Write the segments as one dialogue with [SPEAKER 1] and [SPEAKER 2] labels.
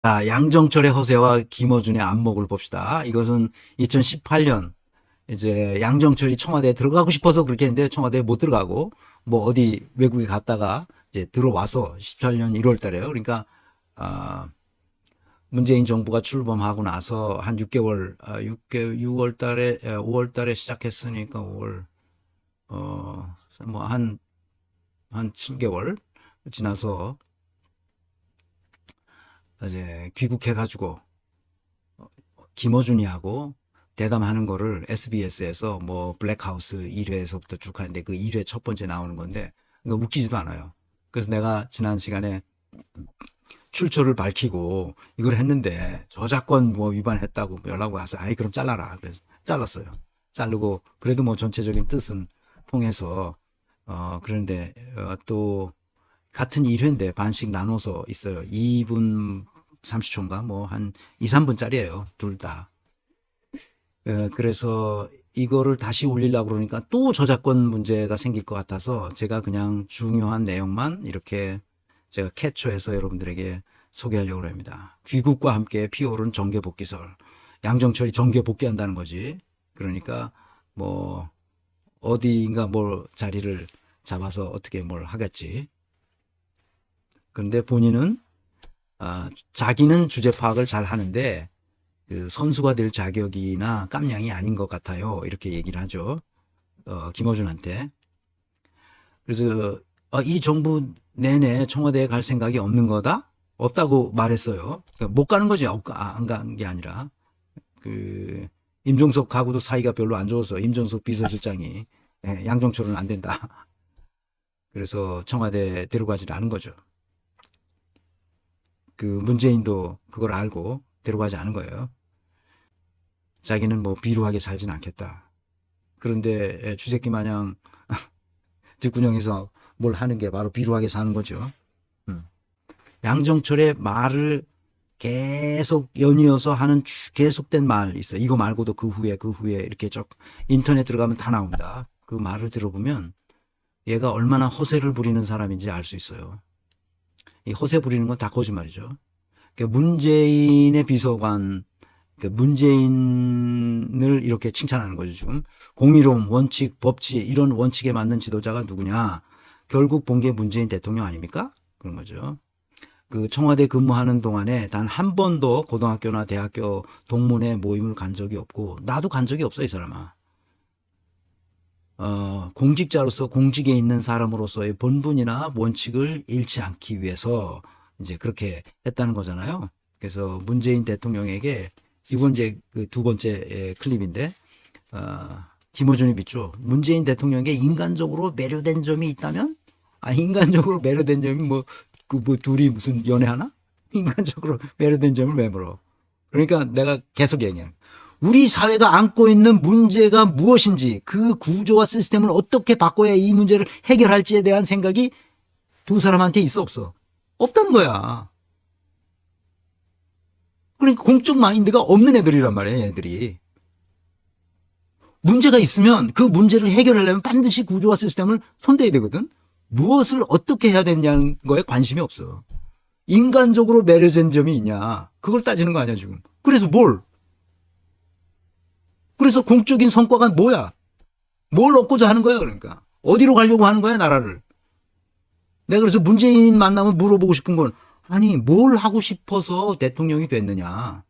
[SPEAKER 1] 자, 양정철의 허세와 김어준의 안목을 봅시다. 이것은 2018년 이제 양정철이 청와대에 들어가고 싶어서 그렇게 했는데 청와대에 못 들어가고 뭐 어디 외국에 갔다가 이제 들어와서 18년 1월 달에요. 그러니까 문재인 정부가 출범하고 나서 한 6개월, 6월 달에, 5월 달에 시작했으니까 5월, 뭐 한 7개월 지나서 이제 귀국해가지고 김어준이하고 대담하는 거를 SBS에서 뭐 블랙하우스 1회에서부터 쭉 하는데 그 1회 첫 번째 나오는 건데 이거 웃기지도 않아요. 그래서 내가 지난 시간에 출처를 밝히고 이걸 했는데 저작권 뭐 위반했다고 연락 와서 아이 그럼 잘라라. 그래서 잘랐어요. 자르고 그래도 뭐 전체적인 뜻은 통해서 그런데 또 같은 1회인데 반씩 나눠서 있어요. 2분 30초인가 뭐 한 2, 3분짜리예요. 둘 다. 그래서 이거를 다시 올리려고 그러니까 또 저작권 문제가 생길 것 같아서 제가 그냥 중요한 내용만 이렇게 제가 캡처해서 여러분들에게 소개하려고 합니다. 귀국과 함께 피어오른 정계복귀설. 양정철이 정계복귀한다는 거지. 그러니까 뭐 어디인가 뭘 자리를 잡아서 어떻게 뭘 하겠지. 그런데 본인은 자기는 주제 파악을 잘 하는데 그 선수가 될 자격이나 깜냥이 아닌 것 같아요. 이렇게 얘기를 하죠. 김어준한테. 그래서 이 정부 내내 청와대에 갈 생각이 없는 거다? 없다고 말했어요. 그러니까 못 가는 거지. 안 간 게 아니라. 그 임종석하고도 사이가 별로 안 좋아서 임종석 비서실장이 양정철은 안 된다. 그래서 청와대 데려가지 않은 거죠. 그 문재인도 그걸 알고 데려가지 않은 거예요. 자기는 뭐 비루하게 살진 않겠다. 그런데 주새끼 마냥 뒷구녕에서 뭘 하는 게 바로 비루하게 사는 거죠. 양정철의 말을 계속 연이어서 하는 계속된 말 있어요. 이거 말고도 그 후에 이렇게 쭉 인터넷 들어가면 다 나옵니다. 그 말을 들어보면 얘가 얼마나 허세를 부리는 사람인지 알 수 있어요. 이 허세 부리는 건 다 거짓말이죠. 그러니까 문재인의 비서관, 그러니까 문재인을 이렇게 칭찬하는 거죠, 지금. 공의로움, 원칙, 법치, 이런 원칙에 맞는 지도자가 누구냐. 결국 본 게 문재인 대통령 아닙니까? 그런 거죠. 그 청와대 근무하는 동안에 단 한 번도 고등학교나 대학교 동문회 모임을 간 적이 없고, 나도 간 적이 없어, 이 사람아. 공직자로서 공직에 있는 사람으로서의 본분이나 원칙을 잃지 않기 위해서 이제 그렇게 했다는 거잖아요. 그래서 문재인 대통령에게 이번 이제 그 두 번째 클립인데, 김어준이 묻죠. 문재인 대통령에게 인간적으로 매료된 점이 있다면? 인간적으로 매료된 점이 뭐, 뭐 둘이 무슨 연애하나? 인간적으로 매료된 점을 왜 물어? 그러니까 내가 계속 얘기해요. 우리 사회가 안고 있는 문제가 무엇인지 그 구조와 시스템을 어떻게 바꿔야 이 문제를 해결할지에 대한 생각이 두 사람한테 있어 없어? 없다는 거야. 그러니까 공적 마인드가 없는 애들이란 말이야, 얘네들이. 문제가 있으면 그 문제를 해결하려면 반드시 구조와 시스템을 손대야 되거든. 무엇을 어떻게 해야 되냐는 거에 관심이 없어. 인간적으로 매료된 점이 있냐. 그걸 따지는 거 아니야, 지금. 그래서 뭘? 그래서 공적인 성과가 뭐야? 뭘 얻고자 하는 거야, 그러니까. 어디로 가려고 하는 거야, 나라를. 내가 그래서 문재인 만나면 물어보고 싶은 건, 아니, 뭘 하고 싶어서 대통령이 됐느냐.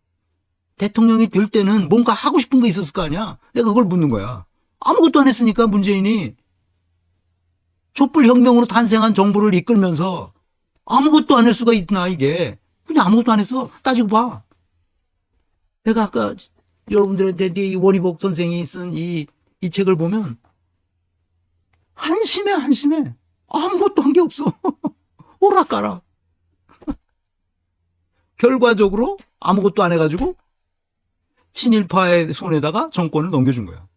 [SPEAKER 1] 대통령이 될 때는 뭔가 하고 싶은 거 있었을 거 아니야. 내가 그걸 묻는 거야. 아무것도 안 했으니까, 문재인이. 촛불혁명으로 탄생한 정부를 이끌면서 아무것도 안 할 수가 있나, 이게. 그냥 아무것도 안 했어. 따지고 봐. 내가 아까 여러분들한테 이 원희복 선생이 쓴 이 책을 보면 한심해. 아무것도 한 게 없어. 오락가락. 결과적으로 아무것도 안 해가지고 친일파의 손에다가 정권을 넘겨준 거야.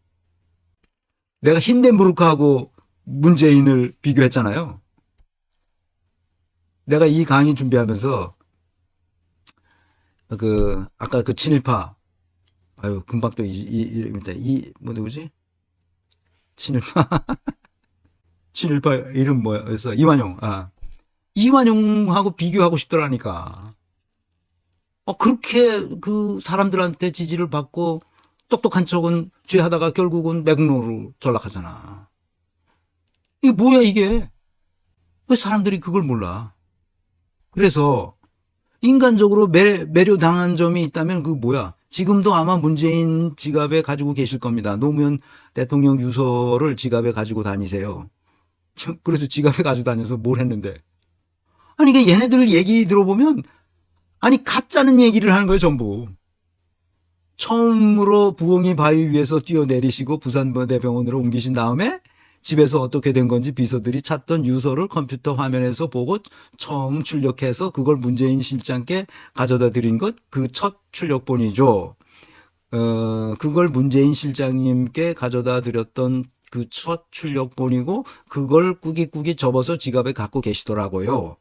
[SPEAKER 1] 내가 힌덴부르크하고 문재인을 비교했잖아요. 내가 이 강의 준비하면서 아까 그 친일파, 금방 또 뭐 누구지? 친일파 이름 뭐였어? 이완용. 이완용하고 비교하고 싶더라니까. 그렇게 그 사람들한테 지지를 받고 똑똑한 척은 죄하다가 결국은 맥로로 전락하잖아. 이게 뭐야, 이게? 왜 사람들이 그걸 몰라? 그래서 인간적으로 매료당한 점이 있다면 그 뭐야? 지금도 아마 문재인 지갑에 가지고 계실 겁니다. 노무현 대통령 유서를 지갑에 가지고 다니세요. 그래서 지갑에 가지고 다녀서 뭘 했는데. 아니, 이게 얘네들 얘기 들어보면, 아니, 가짜는 얘기를 하는 거예요, 전부. 처음으로 부엉이 바위 위에서 뛰어내리시고 부산대병원으로 옮기신 다음에 집에서 어떻게 된 건지 비서들이 찾던 유서를 컴퓨터 화면에서 보고 처음 출력해서 그걸 문재인 실장께 가져다 드린 것, 그 첫 출력본이죠. 그걸 문재인 실장님께 가져다 드렸던 그 첫 출력본이고 그걸 꾸깃꾸깃 접어서 지갑에 갖고 계시더라고요.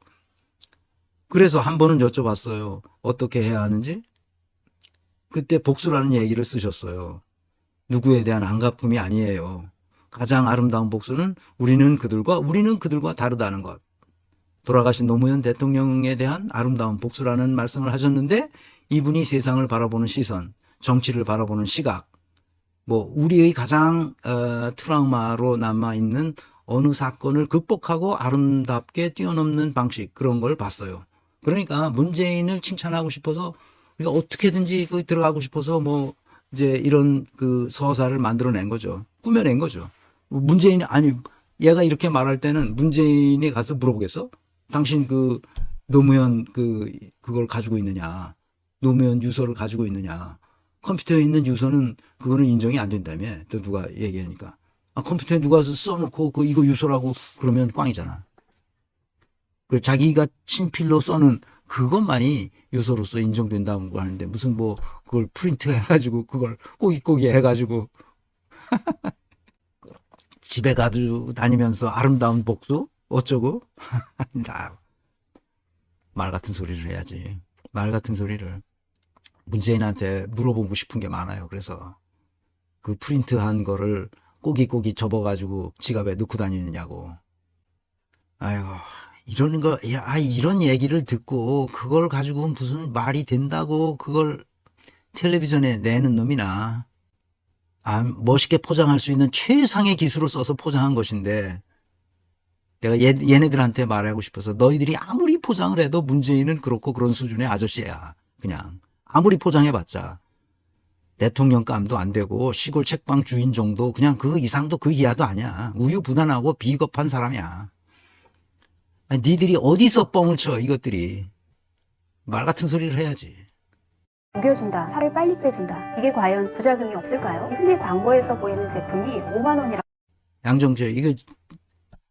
[SPEAKER 1] 그래서 한 번은 여쭤봤어요. 어떻게 해야 하는지? 그때 복수라는 얘기를 쓰셨어요. 누구에 대한 안갚음이 아니에요. 가장 아름다운 복수는 우리는 그들과 다르다는 것. 돌아가신 노무현 대통령에 대한 아름다운 복수라는 말씀을 하셨는데 이분이 세상을 바라보는 시선, 정치를 바라보는 시각, 뭐 우리의 가장 트라우마로 남아있는 어느 사건을 극복하고 아름답게 뛰어넘는 방식, 그런 걸 봤어요. 그러니까 문재인을 칭찬하고 싶어서 우리가 어떻게든지 들어가고 싶어서 뭐 이제 이런 그 서사를 만들어낸 거죠. 꾸며낸 거죠. 문재인이, 아니, 얘가 이렇게 말할 때는 문재인이 가서 물어보겠어? 당신 그 노무현 그걸 가지고 있느냐? 노무현 유서를 가지고 있느냐? 컴퓨터에 있는 유서는 그거는 인정이 안 된다며. 또 누가 얘기하니까. 컴퓨터에 누가 써놓고 이거 유서라고 그러면 꽝이잖아. 그 자기가 친필로 써는 그것만이 유서로서 인정된다고 하는데 무슨 뭐 그걸 프린트 해가지고 그걸 꼬깃꼬깃 해가지고 집에 가지고 다니면서 아름다운 복수? 어쩌고? 말 같은 소리를 해야지. 말 같은 소리를. 문재인한테 물어보고 싶은 게 많아요. 그래서 그 프린트한 거를 꼬깃꼬깃 접어가지고 지갑에 넣고 다니느냐고. 아이고, 이런 얘기를 듣고 그걸 가지고 무슨 말이 된다고 그걸 텔레비전에 내는 놈이나. 멋있게 포장할 수 있는 최상의 기술을 써서 포장한 것인데 내가 얘네들한테 말하고 싶어서 너희들이 아무리 포장을 해도 문재인은 그렇고 그런 수준의 아저씨야. 그냥 아무리 포장해봤자 대통령감도 안 되고 시골 책방 주인 정도, 그냥 그 이상도 그 이하도 아니야. 우유부단하고 비겁한 사람이야. 아니, 니들이 어디서 뻥을 쳐, 이것들이. 말 같은 소리를 해야지.
[SPEAKER 2] 녹여준다, 살을 빨리 빼준다. 이게 과연 부작용이 없을까요? 흔히 광고에서 보이는 제품이 5만 원이라.
[SPEAKER 1] 양정철, 이거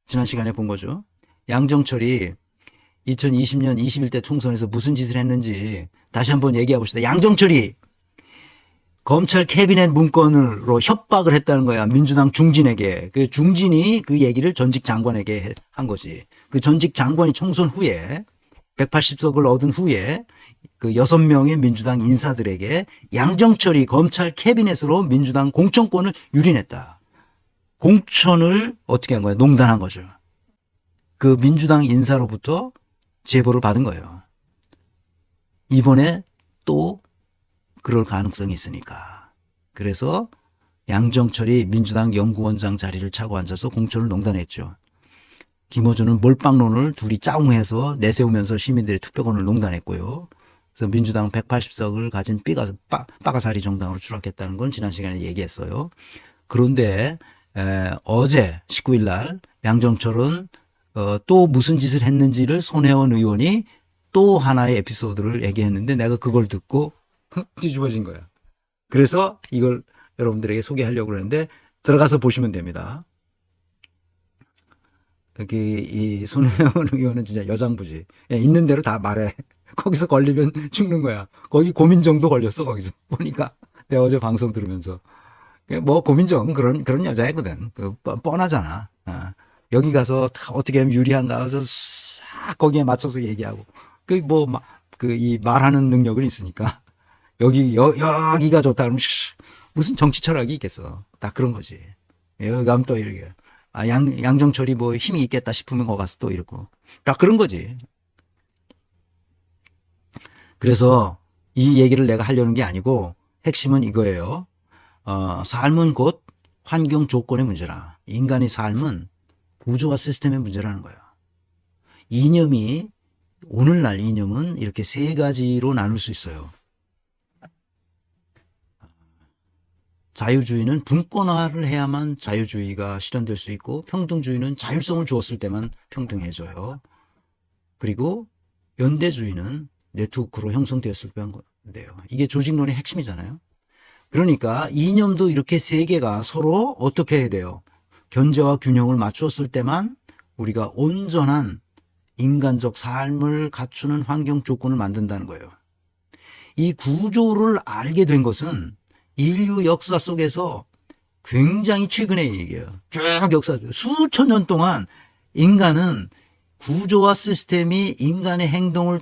[SPEAKER 1] 지난 시간에 본 거죠. 양정철이 2020년 21대 총선에서 무슨 짓을 했는지 다시 한번 얘기해 봅시다. 양정철이 검찰 캐비넷 문건으로 협박을 했다는 거야. 민주당 중진에게. 그 중진이 그 얘기를 전직 장관에게 한 거지. 그 전직 장관이 총선 후에 180석을 얻은 후에 그 6명의 민주당 인사들에게 양정철이 검찰 캐비넷으로 민주당 공천권을 유린했다. 공천을 어떻게 한 거야? 농단한 거죠. 그 민주당 인사로부터 제보를 받은 거예요. 이번에 또 그럴 가능성이 있으니까. 그래서 양정철이 민주당 연구원장 자리를 차고 앉아서 공천을 농단했죠. 김어준은 몰빵론을 둘이 짜웅해서 내세우면서 시민들의 투표권을 농단했고요. 그래서 민주당 180석을 가진 빠가사리 정당으로 추락했다는 건 지난 시간에 얘기했어요. 그런데 어제 19일 날 양정철은 또 무슨 짓을 했는지를 손혜원 의원이 또 하나의 에피소드를 얘기했는데 내가 그걸 듣고 뒤집어진 거야. 그래서 이걸 여러분들에게 소개하려고 하는데 들어가서 보시면 됩니다. 여기 이 손혜원 의원은 진짜 여장부지. 있는 대로 다 말해. 거기서 걸리면 죽는 거야. 거기 고민정도 걸렸어. 거기서 보니까 내가 어제 방송 들으면서 뭐 고민정 그런 여자애거든. 뻔하잖아. 여기 가서 다 어떻게 하면 유리한가 해서 싹 거기에 맞춰서 얘기하고 이 말하는 능력은 있으니까 여기가 좋다 그러면 무슨 정치 철학이 있겠어. 다 그런 거지. 여기 가면 또 이렇게 양정철이 뭐 힘이 있겠다 싶으면 거기 가서 또 이러고 다 그런 거지. 그래서 이 얘기를 내가 하려는 게 아니고 핵심은 이거예요. 삶은 곧 환경 조건의 문제라. 인간의 삶은 구조와 시스템의 문제라는 거예요. 이념이 오늘날 이념은 이렇게 세 가지로 나눌 수 있어요. 자유주의는 분권화를 해야만 자유주의가 실현될 수 있고 평등주의는 자율성을 주었을 때만 평등해져요. 그리고 연대주의는 네트워크로 형성되었을 때만 돼요. 이게 조직론의 핵심이잖아요. 그러니까 이념도 이렇게 세 개가 서로 어떻게 해야 돼요? 견제와 균형을 맞추었을 때만 우리가 온전한 인간적 삶을 갖추는 환경 조건을 만든다는 거예요. 이 구조를 알게 된 것은 인류 역사 속에서 굉장히 최근의 얘기예요. 쭉 역사 수천 년 동안 인간은 구조와 시스템이 인간의 행동을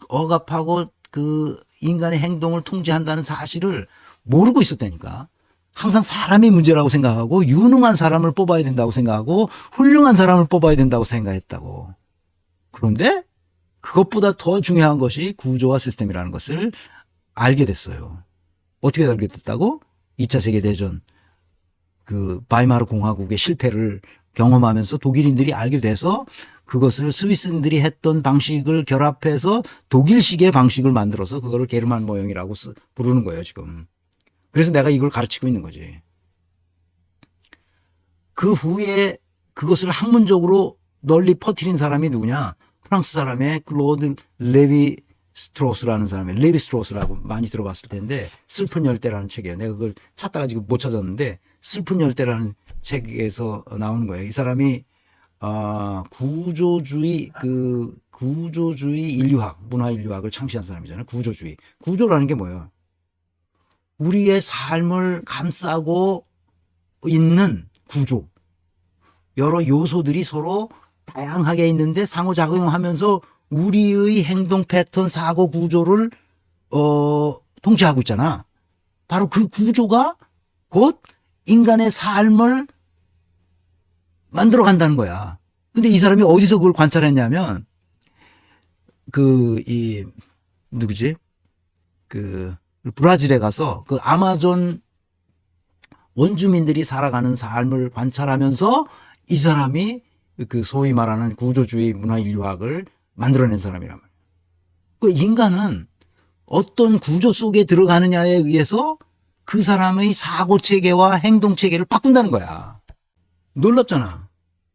[SPEAKER 1] 억압하고 그 인간의 행동을 통제한다는 사실을 모르고 있었다니까. 항상 사람이 문제라고 생각하고 유능한 사람을 뽑아야 된다고 생각하고 훌륭한 사람을 뽑아야 된다고 생각했다고. 그런데 그것보다 더 중요한 것이 구조와 시스템이라는 것을 알게 됐어요. 어떻게 알게 됐다고? 2차 세계대전 그 바이마르 공화국의 실패를 경험하면서 독일인들이 알게 돼서 그것을 스위스인들이 했던 방식을 결합해서 독일식의 방식을 만들어서 그거를 게르만 모형이라고 부르는 거예요, 지금. 그래서 내가 이걸 가르치고 있는 거지. 그 후에 그것을 학문적으로 널리 퍼뜨린 사람이 누구냐? 프랑스 사람의 클로드 레비 스트로스라는 사람의 레비 스트로스라고 많이 들어봤을 텐데 슬픈 열대라는 책이에요. 내가 그걸 찾다가 지금 못 찾았는데 슬픈 열대라는 책에서 나오는 거예요. 이 사람이 구조주의 인류학, 문화 인류학을 창시한 사람이잖아요. 구조주의. 구조라는 게 뭐예요? 우리의 삶을 감싸고 있는 구조. 여러 요소들이 서로 다양하게 있는데 상호작용하면서 우리의 행동 패턴, 사고 구조를 통제하고 있잖아. 바로 그 구조가 곧 인간의 삶을 만들어 간다는 거야. 근데 이 사람이 어디서 그걸 관찰했냐면 누구지? 브라질에 가서 그 아마존 원주민들이 살아가는 삶을 관찰하면서 이 사람이 그 소위 말하는 구조주의 문화 인류학을 만들어낸 사람이란 말이에요. 그 인간은 어떤 구조 속에 들어가느냐에 의해서 그 사람의 사고 체계와 행동 체계를 바꾼다는 거야. 놀랍잖아.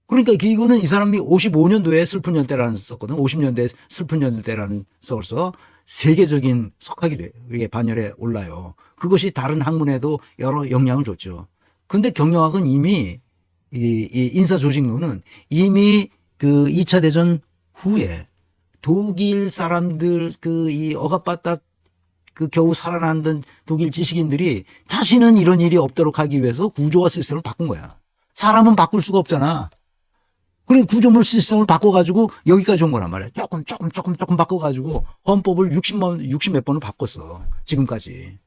[SPEAKER 1] 그러니까 이거는 이 사람이 55년도에 슬픈 열대라는 썼거든. 50년대에 슬픈 열대라는 써서 세계적인 석학이 돼요. 이게 반열에 올라요. 그것이 다른 학문에도 여러 영향을 줬죠. 근데 경영학은 이미 이 인사조직론은 이미 그 2차 대전 후에 독일 사람들 이 억압받다 겨우 살아남던 독일 지식인들이 자신은 이런 일이 없도록 하기 위해서 구조와 시스템을 바꾼 거야. 사람은 바꿀 수가 없잖아. 그래 구조물 시스템을 바꿔가지고 여기까지 온 거란 말이야. 조금 바꿔가지고 헌법을 60 몇 번을 바꿨어. 지금까지.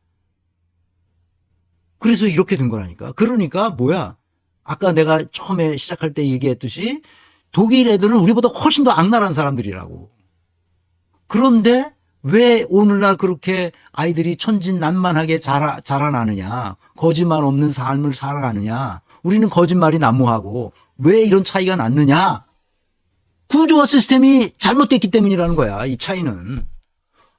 [SPEAKER 1] 그래서 이렇게 된 거라니까. 그러니까 뭐야. 아까 내가 처음에 시작할 때 얘기했듯이 독일 애들은 우리보다 훨씬 더 악랄한 사람들이라고. 그런데 왜 오늘날 그렇게 아이들이 천진난만하게 자라나느냐. 거짓말 없는 삶을 살아가느냐. 우리는 거짓말이 난무하고 왜 이런 차이가 났느냐. 구조와 시스템이 잘못됐기 때문이라는 거야. 이 차이는.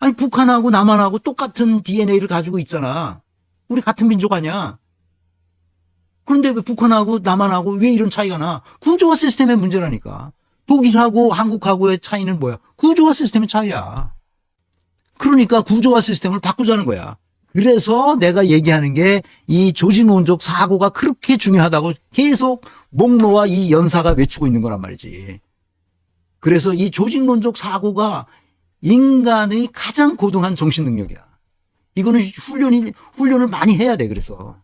[SPEAKER 1] 아니 북한하고 남한하고 똑같은 DNA를 가지고 있잖아. 우리 같은 민족 아니야. 그런데 왜 북한하고 남한하고 왜 이런 차이가 나? 구조와 시스템의 문제라니까. 독일하고 한국하고의 차이는 뭐야? 구조와 시스템의 차이야. 그러니까 구조와 시스템을 바꾸자는 거야. 그래서 내가 얘기하는 게 이 조직론적 사고가 그렇게 중요하다고 계속 목로와 이 연사가 외치고 있는 거란 말이지. 그래서 이 조직론적 사고가 인간의 가장 고등한 정신 능력이야. 이거는 훈련을 많이 해야 돼. 그래서